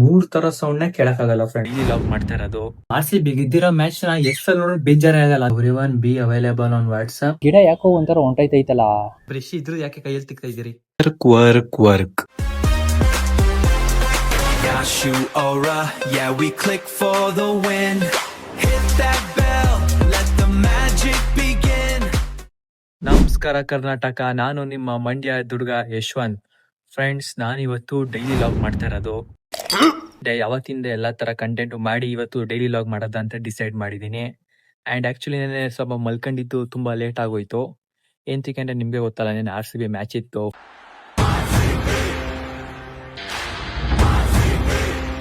ಮೂರ್ ತರ ಸೌಂಡ್ ನ ಕೇಳಕ್ಕಾಗಲ್ಲ ಫ್ರೆಂಡ್. ಡೈಲಿ ಲಾಗ್ ಮಾಡ್ತಾ ಇರೋದು. RCB ಗೆದ್ದಿರೋ ಮ್ಯಾಚ್ ನ ಎಷ್ಟು ನೋಡೋದು ಬೇಜಾರೇ ಆಗಲ್ಲ. Everyone B available on WhatsApp. ಗಿಡ ಯಾಕೋ ಒಂಥರ ಹೊಂಟೈತೈತಲ್ಲ. ಬ್ರಷ್ ಇದ್ರು ಯಾಕೆ ಕೈಯಲ್ಲಿ ತಿಕ್ತಾ ಇದ್ದೀರಿ? Work Shoot aura, yeah we click for the win. Hit that bell, let the magic begin. ನಮಸ್ಕಾರ ಕರ್ನಾಟಕ, ನಾನು ನಿಮ್ಮ ಮಂಡ್ಯ ದುರ್ಗ ಯಶವಂತ್. ಫ್ರೆಂಡ್ಸ್, ನಾನಿವತ್ತು ಡೈಲಿ ಲಾಗ್ ಮಾಡ್ತಾ ಇರೋದು. ಯಾವತ್ತಿಂದ ಎಲ್ಲ ತರ ಕಂಟೆಂಟ್ ಮಾಡಿ ಇವತ್ತು ಡೈಲಿ ಲಾಗ್ ಮಾಡೋದ ಅಂತ ಡಿಸೈಡ್ ಮಾಡಿದ್ದೀನಿ. ಅಂಡ್ ಆಕ್ಚುಲಿ ನಾನು ಸ್ವಲ್ಪ ಮಲ್ಕೊಂಡಿದ್ದು ತುಂಬಾ ಲೇಟ್ ಆಗೋಯ್ತು. ಏಂತಕ್ಕೆ ನಿಮ್ಗೆ ಗೊತ್ತಲ್ಲ, ನಾನು RCB ಮ್ಯಾಚ್ ಇತ್ತು.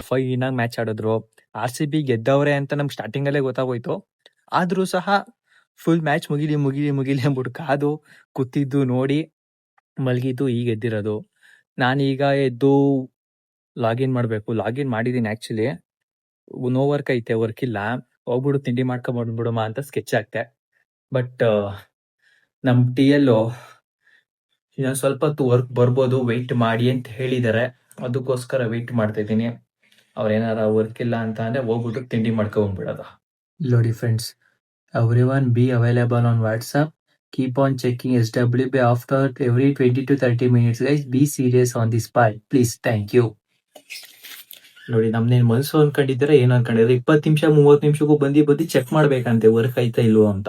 5 ಮ್ಯಾಚ್ ಆಡಿದ್ರು. RCB ಗೆದ್ದವ್ರೆ ಅಂತ ನಮ್ಗೆ ಸ್ಟಾರ್ಟಿಂಗ್ ಅಲ್ಲೇ ಗೊತ್ತಾಗೋಯ್ತು. ಆದ್ರೂ ಸಹ ಫುಲ್ ಮ್ಯಾಚ್ ಮುಗಿಲಿ ಅಂದ್ಬಿಟ್ಟು ಕಾದು ಕೂತಿದ್ದು ನೋಡಿ ಮಲಗಿದ್ದು. ಈಗ ಎದ್ದಿರೋದು. ನಾನೀಗ ಎದ್ದು ಲಾಗಿನ್ ಮಾಡಬೇಕು. ಲಾಗಿನ್ ಮಾಡಿದ್ದೀನಿ. ಆಕ್ಚುಲಿ ನೋ ವರ್ಕ್ ಐತೆ, ವರ್ಕ್ ಇಲ್ಲ. ಹೋಗ್ಬಿಡು ತಿಂಡಿ ಮಾಡ್ಕೊಂಡ್ ಬಂದ್ಬಿಡಮ್ಮ ಅಂತ ಸ್ಕೆಚ್ ಆಗ್ತೆ. ಬಟ್ ನಮ್ TL ಇನ್ನೊಂದ್ ಸ್ವಲ್ಪ ಹೊತ್ತು ವರ್ಕ್ ಬರ್ಬೋದು, ವೆಯ್ಟ್ ಮಾಡಿ ಅಂತ ಹೇಳಿದಾರೆ. ಅದಕ್ಕೋಸ್ಕರ ವೆಯ್ಟ್ ಮಾಡ್ತಾ ಇದ್ದೀನಿ. ಅವ್ರೇನಾರ ವರ್ಕ್ ಇಲ್ಲ ಅಂತ ಅಂದ್ರೆ ಹೋಗ್ಬಿಟ್ಟು ತಿಂಡಿ ಮಾಡ್ಕೊಂಡ್ಬಿಡೋದ. ನೋಡಿ friends, everyone B available on WhatsApp. Keep on checking SWB after every 20 to 30 minutes. Guys, be serious on this part. Please, thank you. ನೋಡಿ, ನಮ್ನೇನ್ ಮನ್ಸು ಅನ್ಕೊಂಡಿದ್ರೆ ಏನ್ ಅನ್ಕೊಂಡಿದ್ರೆ 20 ನಿಮಿಷ 30 ನಿಮಿಷಕ್ಕೂ ಬಂದು ಚೆಕ್ ಮಾಡ್ಬೇಕಂತೆ ವರ್ಕ್ ಐತಾ ಇಲ್ವೋ ಅಂತ.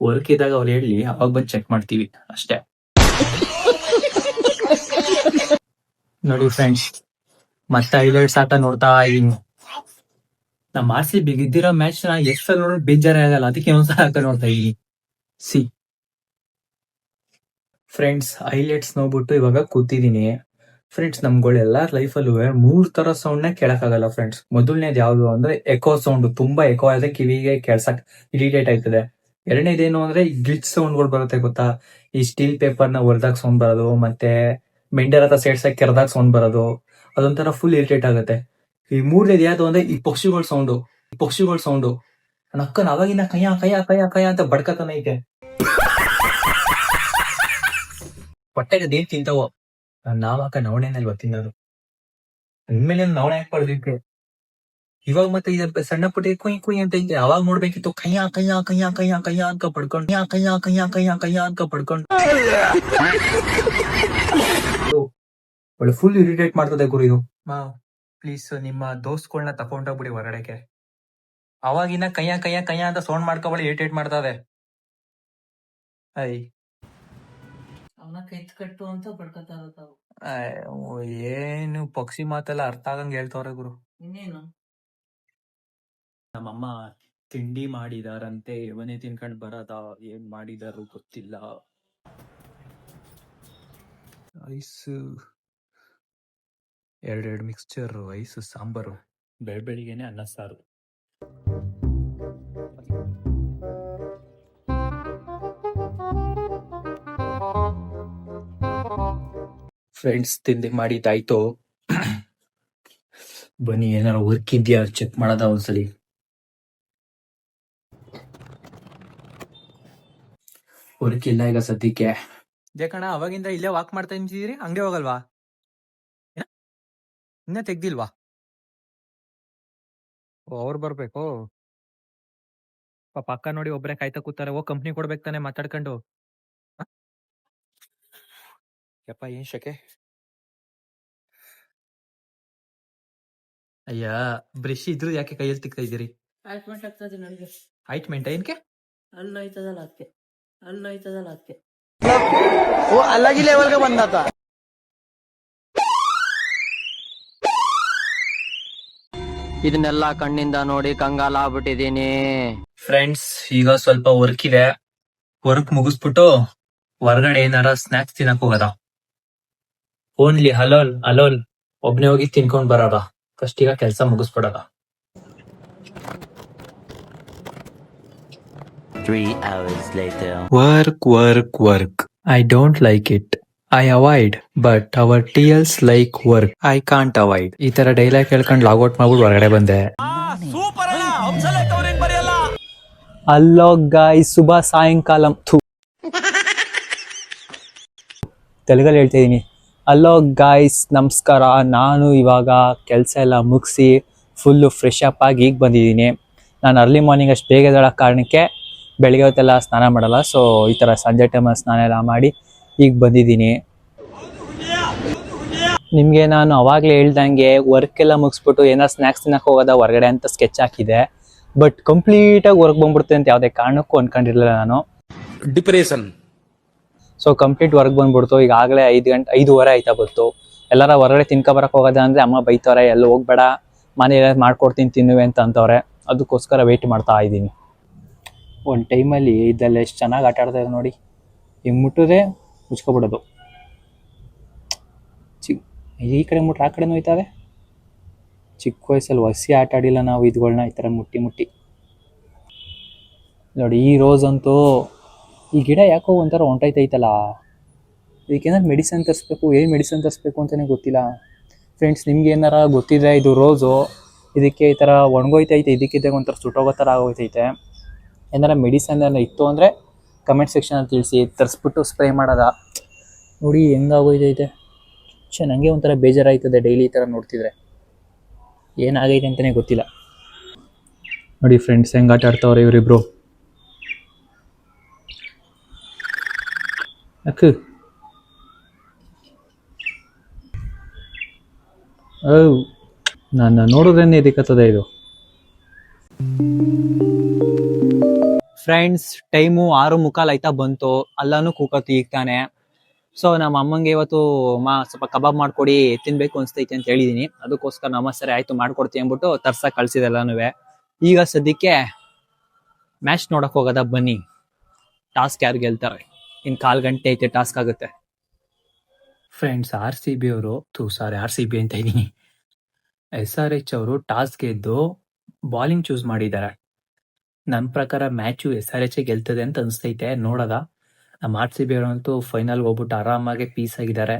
ವರ್ಕ್ ಇದ್ದಾಗ ಅವ್ರು ಹೇಳಿ ಅವಾಗ ಬಂದು ಚೆಕ್ ಮಾಡ್ತೀವಿ ಅಷ್ಟೇ. ನೋಡಿ ಫ್ರೆಂಡ್ಸ್, ಮತ್ತೆ ಹೈಲೈಟ್ಸ್ ಆಟ ನೋಡ್ತಾ ಇದೀನಿ. ನಮ್ಮ RCB ಗೆದ್ದಿರೋ ಮ್ಯಾಚ್ ನ ಎಷ್ಟು ನೋಡೋದು ಬೇಜಾರೇ ಆಗಲ್ಲ. ಅದಕ್ಕೆ ಒಂದ್ಸಲ ಆಟ ನೋಡ್ತಾ ಇದೀನಿ. ಸಿ ಫ್ರೆಂಡ್ಸ್, ಹೈಲೈಟ್ಸ್ ನೋಡ್ಬಿಟ್ಟು ಇವಾಗ ಕೂತಿದೀನಿ. ಫ್ರೆಂಡ್ಸ್, ನಮ್ಗಳೆಲ್ಲ ಲೈಫಲ್ಲೂ 3 ತರ ಸೌಂಡ್ ನ ಕೇಳಕ್ಕಾಗಲ್ಲ ಫ್ರೆಂಡ್ಸ್. ಮೊದಲನೇದು ಯಾವ್ದು ಅಂದ್ರೆ ಎಕೋ ಸೌಂಡ್. ತುಂಬಾ ಎಕೋ ಆದ್ರೆ ಕಿವಿಗೆ ಕೇಳ್ಸಕ್ ಇರಿಟೇಟ್ ಆಯ್ತದೆ. ಎರಡನೇದೇನು ಅಂದ್ರೆ ಗ್ಲಿಚ್ ಸೌಂಡ್ಗಳು ಬರುತ್ತೆ ಗೊತ್ತಾ? ಈ ಸ್ಟೀಲ್ ಪೇಪರ್ ನ ಹೊರದಾಗ ಸೌಂಡ್ ಬರೋದು, ಮತ್ತೆ ಮೆಂಡರ್ ಹತ್ರ ಸೇರ್ಸಕ್ ಕೆರದಾಗ ಸೌಂಡ್ ಬರೋದು, ಅದೊಂಥರ ಫುಲ್ ಇರಿಟೇಟ್ ಆಗುತ್ತೆ. ಈ ಮೂರನೇದು ಯಾವ್ದು ಅಂದ್ರೆ ಈ ಪಕ್ಷಿಗಳ ಸೌಂಡು. ನಕ್ಕನ್ ಅವಾಗಿನ ಕಯ್ಯ ಅಂತ ಬಡ್ಕತಾನೆ ಐತೆ. ಹೊಟ್ಟೆಗೆ ಅದೇನ್ ತಿಂತಾವೋ. ನಾವಾಕ ನವಣೆನಲ್ಲಿ ತಿನ್ನೋದು. ಅಂದ್ಮೇಲೆ ನವಣೆ ಹಾಕ್ಬಾರ್ದಿತ್ತು. ಇವಾಗ ಮತ್ತೆ ಇದು ಸಣ್ಣ ಪುಟ್ಟ ಕುಯ್ ಅಂತ ಐತೆ. ಅವಾಗ ನೋಡ್ಬೇಕಿತ್ತು ಕಯ್ಯ ಅಂತ ಪಡ್ಕೊಂಡು ಕಯ್ಯ ಅಂತ ಪಡ್ಕೊಂಡು ಒಳ್ಳೆ ಫುಲ್ ಇರಿಟೇಟ್ ಮಾಡ್ತದೆ ಗುರು ಇದು. ಪ್ಲೀಸ್ ನಿಮ್ಮ ದೋಸ್ತ್ಗಳನ್ನ ತಕೊಂಡೋಗ್ಬಿಡಿ ಹೊರಗಡೆಗೆ. ಅವಾಗಿನ ಕಯ್ಯ ಅಂತ ಸೌಂಡ್ ಮಾಡ್ಕೊಬಳಿ ಇರಿಟೇಟ್ ಮಾಡ್ತದೆ. ಅವನ ಕಟ್ಟು ಅಂತ ಬಡ್ಕತಾ ಇರತ್ತಾವ. ಏನು ಪಕ್ಷಿ ಮಾತೆಲ್ಲ ಅರ್ಥ ಆಗಂಗ್ ಹೇಳ್ತವ್ರೆ ಗುರು. ಇನ್ನೇನು ನಮ್ಮಮ್ಮ ತಿಂಡಿ ಮಾಡಿದಾರಂತೆ, ಇವನೇ ತಿನ್ಕೊಂಡ್ ಬರದ. ಏನ್ ಮಾಡಿದಾರು ಗೊತ್ತಿಲ್ಲ. ಐಸ್ ಎರಡೆರಡು ಮಿಕ್ಸ್ಚರ್, ಐಸ್, ಸಾಂಬಾರು. ಬೆಳಿಗ್ಗೆನೆ ಅನ್ನ ಸಾರು. ಫ್ರೆಂಡ್ಸ್, ತಿಂಡಿ ಮಾಡಿದ್ದಾಯ್ತು. ಬನ್ನಿ ಏನಾರ ವರ್ಕ್ ಇದೆಯಾ ಚೆಕ್ ಮಾಡೋದ ಒಂದ್ಸಲಿ. ವರ್ಕ್ ಇಲ್ಲ ಈಗ ಸದ್ಯಕ್ಕೆ. ಜಕಣ ಅವಾಗಿಂದ ಇಲ್ಲೇ ವಾಕ್ ಮಾಡ್ತಾ ನಿಂತಿದ್ದೀರಿ, ಹಂಗೆ ಹೋಗಲ್ವಾ? ಇನ್ನ ತೆಗ್ದಿಲ್ವಾ? ಅವ್ರು ಬರ್ಬೇಕು. ಪಕ್ಕ ನೋಡಿ ಒಬ್ರೆ ಕಾಯ್ತಾ ಕೂತಾರೆ. ಕಂಪ್ನಿ ಕೊಡ್ಬೇಕು ತಾನೆ ಮಾತಾಡ್ಕೊಂಡು. ಯಪ್ಪ ಏನ್ ಶಕೆ. ಅಯ್ಯ, ಬ್ರಷ್ ಇದ್ರು ಯಾಕೆ ಕೈಯಲ್ಲಿ ತಿಕ್ತಾ ಇದ್ದೀರಿ? ಆಯ್ಟ್ಮೆಂಟ್ ಏನ್ಕೆ? ಅದಕ್ಕೆ अलग ही लेवल का बंदा था. ಇದನ್ನೆಲ್ಲ ಕಣ್ಣಿಂದ ನೋಡಿ ಕಂಗಾಲ ಆಗ್ಬಿಟ್ಟಿದೀನಿ. ಫ್ರೆಂಡ್ಸ್, ಈಗ ಸ್ವಲ್ಪ ವರ್ಕ್ ಇದೆ. ವರ್ಕ್ ಮುಗಿಸ್ಬಿಟ್ಟು ಹೊರಗಡೆ ಏನಾರ ಸ್ನಾಕ್ಸ್ ತಿನ್ನಕ್ ಹೋಗದ. ಓನ್ಲಿ ಅಲೋನ್ ಒಬ್ನೇ ಹೋಗಿ ತಿನ್ಕೊಂಡ್ ಬರೋದ. ಫಸ್ಟ್ ಈಗ ಕೆಲಸ ಮುಗಿಸ್ಬಿಡದ. 3 hours later. Work. I don't like it. I avoid. But our TLs like work. I can't avoid. ಈ ತರ ಡೈಲಾಗ್ ಹೇಳ್ಕೊಂಡು ಲಾಗೌಟ್ ಮಾಡ್ಬಿಟ್ಟು ಹೊರಗಡೆ ಬಂದೆ. ಹಲೋ ಗಾಯ್ಸ್, ಶುಭ ಸಾಯಂಕಾಲಂ. ತೆಲುಗಲ್ಲಿ ಹೇಳ್ತಾ ಇದೀನಿ. ಹಲೋ ಗಾಯ್ಸ್, ನಮಸ್ಕಾರ. ನಾನು ಇವಾಗ ಕೆಲಸ ಎಲ್ಲ ಮುಗಿಸಿ ಫುಲ್ಲು ಫ್ರೆಶ್ ಅಪ್ ಆಗಿ ಈಗ ಬಂದಿದ್ದೀನಿ. ನಾನು ಅರ್ಲಿ ಮಾರ್ನಿಂಗ್ ಅಷ್ಟು ಬೇಗ ಎದ್ದೇಳೋ ಕಾರಣಕ್ಕೆ ಬೆಳಿಗ್ಗೆ ಹೊತ್ತೆಲ್ಲ ಸ್ನಾನ ಮಾಡಲ್ಲ. ಸೊ ಈ ಥರ ಸಂಜೆ ಟೈಮಲ್ಲಿ ಸ್ನಾನ ಎಲ್ಲ ಮಾಡಿ ಈಗ ಬಂದಿದ್ದೀನಿ. ನಿಮಗೆ ನಾನು ಅವಾಗಲೇ ಹೇಳ್ದಂಗೆ ವರ್ಕ್ ಎಲ್ಲ ಮುಗಿಸ್ಬಿಟ್ಟು ಏನೋ ಸ್ನ್ಯಾಕ್ಸ್ ತಿನ್ನಕ್ಕೆ ಹೋಗೋದ ಹೊರಗಡೆ ಅಂತ ಸ್ಕೆಚ್ ಹಾಕಿದೆ. ಬಟ್ ಕಂಪ್ಲೀಟಾಗಿ ವರ್ಕ್ ಬಂದ್ಬಿಡುತ್ತೆ ಅಂತ ಯಾವುದೇ ಕಾರಣಕ್ಕೂ ಅನ್ಕೊಂಡಿರಲಿಲ್ಲ ನಾನು. ಡಿಪ್ರೆಷನ್. ಸೊ ಕಂಪ್ಲೀಟ್ ವರ್ಕ್ ಬಂದ್ಬಿಡ್ತು. ಈಗಾಗಲೇ 5:30 ಆಯ್ತಾ ಬಂತು. ಎಲ್ಲರ ಹೊರಗಡೆ ತಿನ್ಕೊಬರಕ್ಕೆ ಹೋಗೋದ ಅಂದರೆ ಅಮ್ಮ ಬೈತವ್ರೆ, ಎಲ್ಲ ಹೋಗ್ಬೇಡ, ಮನೇಲಿ ಮಾಡ್ಕೊಡ್ತೀನಿ ತಿನ್ನುವೆ ಅಂತ ಅಂತವ್ರೆ. ಅದಕ್ಕೋಸ್ಕರ ವೆಯ್ಟ್ ಮಾಡ್ತಾ ಇದ್ದೀನಿ. ಒಂದು ಟೈಮಲ್ಲಿ ಇದೆಲ್ಲ ಎಷ್ಟು ಚೆನ್ನಾಗಿ ಆಟ ಆಡ್ತಾರೆ ನೋಡಿ. ಹಿಂಗೆ ಮುಟ್ಟಿದ್ರೆ ಮುಚ್ಕೊಬಿಡೋದು, ಈ ಕಡೆ ಮುಟ್ರೆ ಆ ಕಡೆನೂ ಹೋಯ್ತವೆ. ಚಿಕ್ಕ ವಯಸ್ಸಲ್ಲಿ ಹೊಸಿ ಆಟ ಆಡಿಲ್ಲ ನಾವು ಇದುಗಳನ್ನ, ಈ ಥರ ಮುಟ್ಟಿ ಮುಟ್ಟಿ ನೋಡಿ. ಈ ರೋಸ್ ಅಂತೂ ಈ ಗಿಡ ಯಾಕೋ ಒಂಥರ ಹೊಂಟೈತೈತಲ್ಲ, ಇದಕ್ಕೇನಾದ್ರು ಮೆಡಿಸನ್ ತರಿಸ್ಬೇಕು. ಏನು ಮೆಡಿಸನ್ ತರಿಸ್ಬೇಕು ಅಂತಲೇ ಗೊತ್ತಿಲ್ಲ ಫ್ರೆಂಡ್ಸ್. ನಿಮ್ಗೆ ಏನಾರ ಗೊತ್ತಿದೆ ಇದು ರೋಸು, ಇದಕ್ಕೆ ಈ ಥರ ಒಣಗೋಯ್ತೈತೆ, ಇದಕ್ಕಿದ್ದಾಗ ಒಂಥರ ಸುಟ್ಟೋಗೋ ಥರ ಆಗೋಯ್ತೈತೆ, ಏನಾರ ಮೆಡಿಸನ್ ಎಲ್ಲ ಇತ್ತು ಅಂದರೆ ಕಮೆಂಟ್ ಸೆಕ್ಷನಲ್ಲಿ ತಿಳಿಸಿ. ತರಿಸ್ಬಿಟ್ಟು ಸ್ಪ್ರೇ ಮಾಡೋದ ನೋಡಿ ಹೆಂಗಾಗೋಯ್ತೈತೆ. ನನಗೆ ಒಂಥರ ಬೇಜಾರಾಯ್ತದೆ ಡೈಲಿ ಈ ಥರ ನೋಡ್ತಿದ್ರೆ. ಏನಾಗೈತೆ ಅಂತಲೇ ಗೊತ್ತಿಲ್ಲ ನೋಡಿ ಫ್ರೆಂಡ್ಸ್, ಹೆಂಗೆ ಆಟ ಆಡ್ತಾವ್ರೆ ಇವರಿಬ್ರು. ಅಕ್ಕ ನಾನು ನೋಡೋದೇನೆ ಇದಕ್ಕತ್ತದೆ ಇದು. ಫ್ರೆಂಡ್ಸ್, ಟೈಮು 6:45 ಆಯ್ತಾ ಬಂತು. ಅಲ್ಲಾನು ಕೂಕತ್ತು ಈಗ ತಾನೆ. ಸೊ ನಮ್ಮ ಅಮ್ಮಂಗೆ ಇವತ್ತು ಸ್ವಲ್ಪ ಕಬಾಬ್ ಮಾಡ್ಕೊಡಿ, ತಿನ್ಬೇಕು ಅನಿಸ್ತೈತೆ ಅಂತ ಹೇಳಿದೀನಿ. ಅದಕ್ಕೋಸ್ಕರ ನಮ್ಮ ಸರಿ ಆಯ್ತು ಮಾಡ್ಕೊಡ್ತೀನಿ ಅಂದ್ಬಿಟ್ಟು ತರ್ಸಕ್ಕೆ ಕಳ್ಸಿದೆಲ್ಲಾನು. ಈಗ ಸದ್ಯಕ್ಕೆ ಮ್ಯಾಚ್ ನೋಡಕ್ ಹೋಗೋದ ಬನ್ನಿ. ಟಾಸ್ಕ್ ಯಾರು ಗೆಲ್ತಾರೆ, ಇನ್ನು 1/4 ಗಂಟೆ ಐತೆ ಟಾಸ್ಕ್ ಆಗುತ್ತೆ. ಫ್ರೆಂಡ್ಸ್, RCB ಅವರು RCB ಅಂತ ಇದ್ದೀನಿ, SRH ಅವರು ಟಾಸ್ ಗೆದ್ದು ಬಾಲಿಂಗ್ ಚೂಸ್ ಮಾಡಿದ್ದಾರೆ. ನನ್ನ ಪ್ರಕಾರ ಮ್ಯಾಚು SRH ಗೆಲ್ತದೆ ಅಂತ ಅನಿಸ್ತೈತೆ. ನೋಡೋದ. ನಮ್ಮ RCB ಅವರಂತೂ ಫೈನಲ್ ಹೋಗ್ಬಿಟ್ಟು ಆರಾಮಾಗಿ ಪೀಸ್ ಆಗಿದ್ದಾರೆ.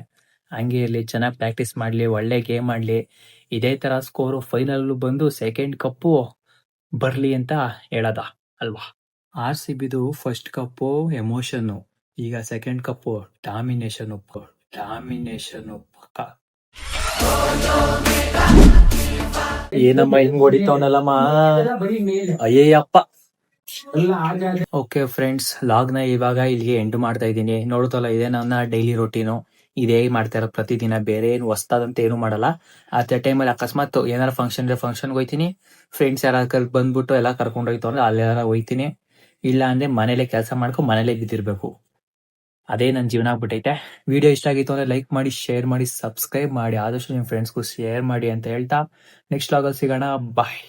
ಹಂಗೆ ಇರಲಿ, ಚೆನ್ನಾಗಿ ಪ್ರಾಕ್ಟೀಸ್ ಮಾಡಲಿ, ಒಳ್ಳೆ ಗೇಮ್ ಆಡಲಿ, ಇದೇ ಥರ ಸ್ಕೋರು ಫೈನಲ್ ಬಂದು ಸೆಕೆಂಡ್ ಕಪ್ಪು ಬರಲಿ ಅಂತ ಹೇಳೋದ ಅಲ್ವಾ. RCBದು ಫಸ್ಟ್ ಕಪ್ಪು ಎಮೋಷನ್ನು, ಈಗ ಸೆಕೆಂಡ್ ಕಪ್ಪು ಡಾಮಿನೇಷನ್ ಪಕ್ಕ. ಏನಮ್ಮ ಹಿಂಗ್ ಹೊಡಿತವನಲ್ಲಮ್ಮ, ಅಯ್ಯಪ್ಪ. ಓಕೆ ಫ್ರೆಂಡ್ಸ್, ಲಾಗ್ನ ಇವಾಗ ಇಲ್ಲಿಗೆ ಎಂಡ್ ಮಾಡ್ತಾ ಇದ್ದೀನಿ. ನೋಡ್ತಲ್ಲ, ಇದೇ ನನ್ನ ಡೈಲಿ ರೊಟೀನು. ಇದೇ ಮಾಡ್ತಾ ಇರೋದು ಪ್ರತಿದಿನ. ಬೇರೆ ಏನು ಹೊಸ್ತಾದಂತ ಏನು ಮಾಡಲ್ಲ. ಆ ಟೈಮಲ್ಲಿ ಅಕಸ್ಮಾತ್ ಏನಾರ ಫಂಕ್ಷನ್ ಇದ್ರೆ ಫಂಕ್ಷನ್ಗೆ ಹೋಯ್ತೀನಿ. ಫ್ರೆಂಡ್ಸ್ ಯಾರು ಬಂದ್ಬಿಟ್ಟು ಎಲ್ಲ ಕರ್ಕೊಂಡು ಹೋಯ್ತು ಅಂದ್ರೆ ಅಲ್ಲೆಲ್ಲ ಹೋಯ್ತೀನಿ. ಇಲ್ಲ ಅಂದ್ರೆ ಮನೇಲೆ ಕೆಲಸ ಮಾಡ್ಕೊಂಡು ಮನೇಲೆ ಬಿದ್ದಿರ್ಬೇಕು. ಅದೇ ನನ್ನ ಜೀವನ ಆಗ್ಬಿಟ್ಟೈತೆ. ವಿಡಿಯೋ ಇಷ್ಟ ಆಗಿತ್ತು ಅಂದ್ರೆ ಲೈಕ್ ಮಾಡಿ, ಶೇರ್ ಮಾಡಿ, ಸಬ್ಸ್ಕ್ರೈಬ್ ಮಾಡಿ, ಆದಷ್ಟು ನಿಮ್ಮ ಫ್ರೆಂಡ್ಸ್ಗೂ ಶೇರ್ ಮಾಡಿ ಅಂತ ಹೇಳ್ತಾ ನೆಕ್ಸ್ಟ್ ಲಾಗಲ್ಲಿ ಸಿಗೋಣ. ಬಾಯ್.